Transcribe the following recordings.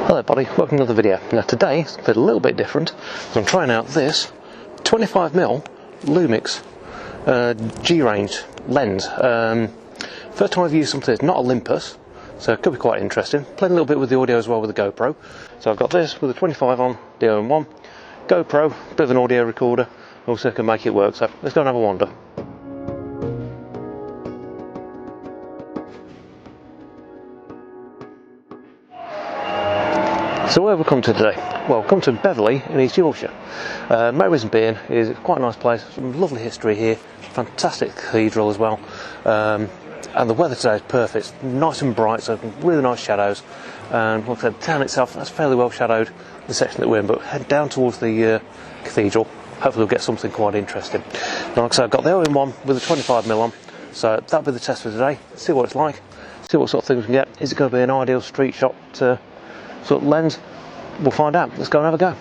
Hello buddy, welcome to another video. Now today it's a little bit different. I'm trying out this 25mm Lumix G range lens. First time I've used something that's not Olympus, so it could be quite interesting. Playing a little bit with the audio as well with the GoPro. So I've got this with a 25 on the OM-1, GoPro, bit of an audio recorder, also can make it work. So let's go and have a wander. So where have we come to today? Well, we've come to Beverley in East Yorkshire. Main reason being is it's quite a nice place, some lovely history here, fantastic cathedral as well, and the weather today is perfect. It's nice and bright, so really nice shadows. And like I said, the town itself, that's fairly well shadowed, the section that we're in, but head down towards the cathedral, hopefully we'll get something quite interesting. Now, like I said, I've got the OM-1 with a 25mm on, so that'll be the test for today. See what it's like, see what sort of things we can get. Is it going to be an ideal street shot sort of lens? We'll find out. Let's go and have a go.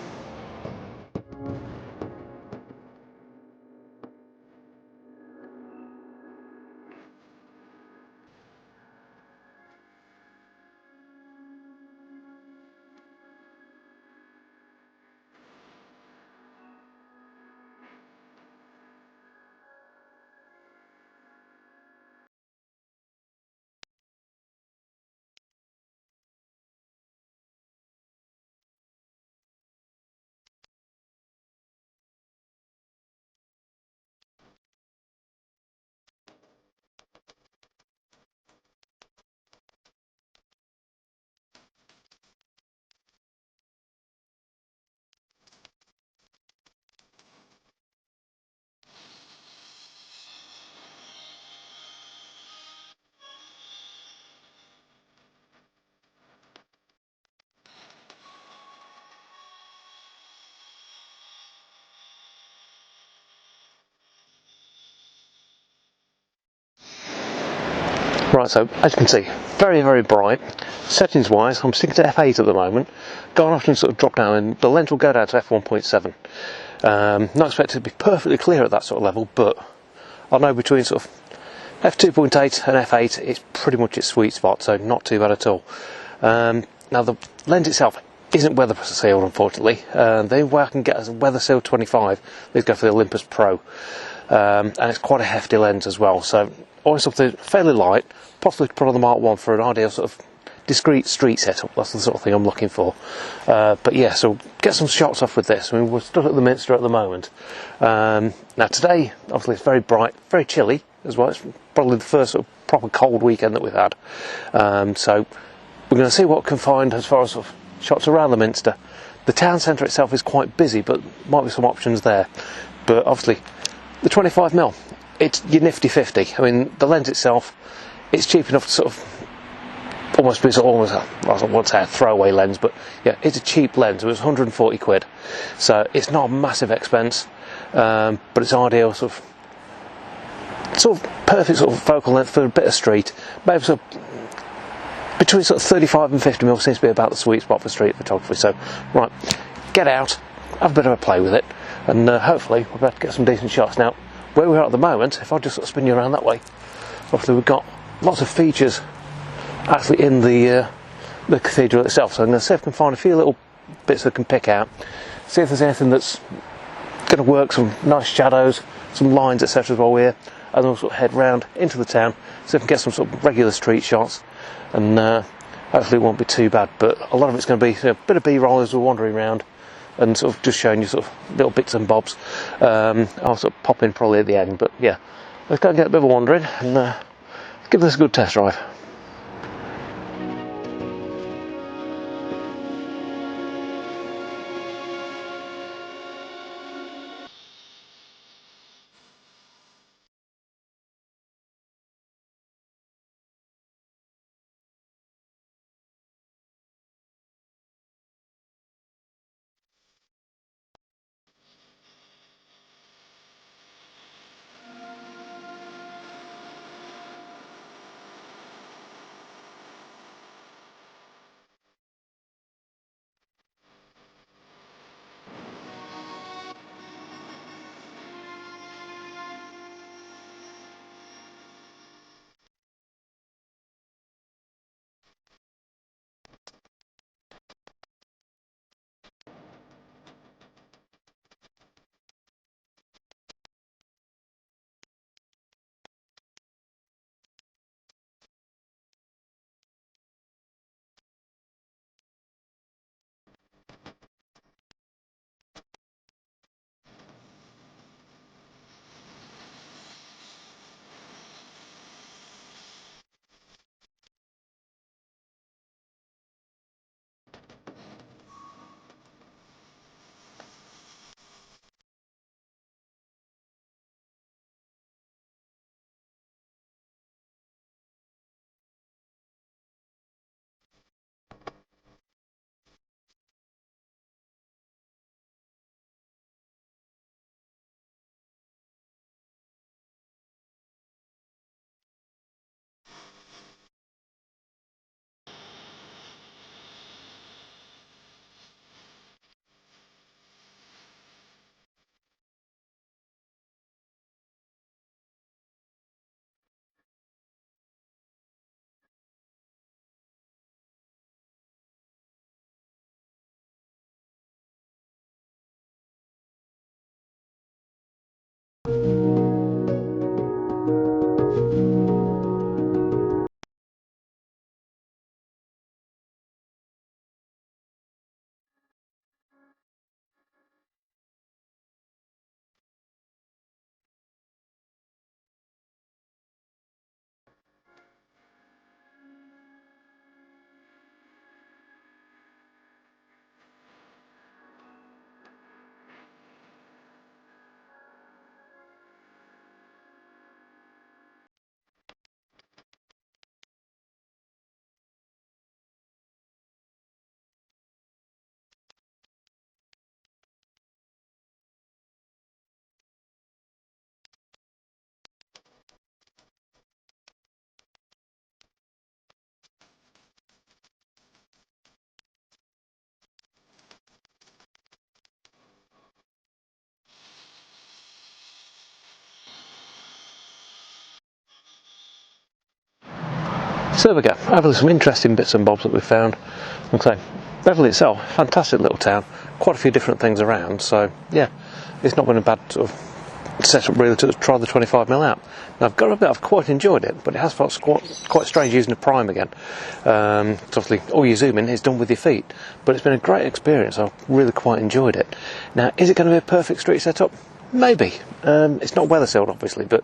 Right, so as you can see, very, very bright. Settings wise, I'm sticking to f8 at the moment. Go on off and sort of drop down, and the lens will go down to f1.7. Not expected to be perfectly clear at that sort of level, but I know between sort of f2.8 and f8, it's pretty much its sweet spot, so not too bad at all. Now the lens itself isn't weather sealed, unfortunately. The only way I can get as a weather sealed 25 is go for the Olympus Pro, and it's quite a hefty lens as well. So I want something fairly light, possibly to put on the Mark 1 for an ideal sort of discreet street setup. That's the sort of thing I'm looking for. But yeah, so get some shots off with this. I mean, we're stuck at the Minster at the moment. Now today, obviously it's very bright, very chilly as well. It's probably the first sort of proper cold weekend that we've had. So we're going to see what we can find as far as sort of shots around the Minster. The town centre itself is quite busy, but might be some options there. But obviously, the 25mm, it's your nifty 50. I mean, the lens itself, it's cheap enough to sort of almost be sort of I don't want to say a throwaway lens, but yeah, it's a cheap lens. It was 140 quid, so it's not a massive expense, but it's ideal sort of perfect sort of focal length for a bit of street. Maybe sort of between sort of 35 and 50mm seems to be about the sweet spot for street photography. So right, get out, have a bit of a play with it, and hopefully we'll be able to get some decent shots. Now where we are at the moment, if I just sort of spin you around that way, obviously we've got lots of features actually in the cathedral itself, so I'm going to see if I can find a few little bits I can pick out, see if there's anything that's going to work, some nice shadows, some lines, etc. as well here, and then we'll sort of head round into the town, see if I can get some sort of regular street shots, and hopefully it won't be too bad. But a lot of it's going to be a bit of B-roll as we're wandering around and sort of just showing you sort of little bits and bobs. I'll sort of pop in probably at the end, but yeah, let's go and get a bit of a wandering and give this a good test drive. So there we go, having some interesting bits and bobs that we found. Like I say, Beverley itself, fantastic little town, quite a few different things around, so yeah, it's not been a bad sort of setup really to try the 25mm out. Now I've got to admit I've quite enjoyed it, but it has felt quite strange using a prime again. Obviously all your zooming is done with your feet, but it's been a great experience. I've really quite enjoyed it. Now, is it going to be a perfect street setup? Maybe. It's not weather sealed obviously, but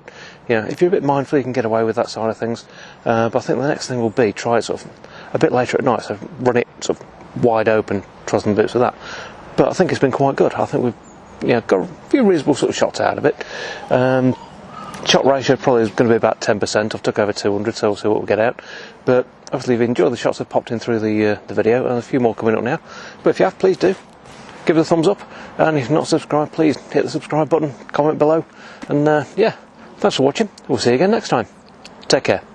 you know, if you're a bit mindful you can get away with that side of things. But I think the next thing will be try it sort of a bit later at night, so run it sort of wide open, try some bits with that. But I think it's been quite good. I think we've got a few reasonable sort of shots out of it. Shot ratio probably is going to be about 10%. I've took over 200, so we'll see what we get out. But obviously if you enjoyed the shots that popped in through the video, and a few more coming up now. But if you have, please do give it a thumbs up, and if you're not subscribed, please hit the subscribe button, comment below, and yeah, thanks for watching. We'll see you again next time. Take care.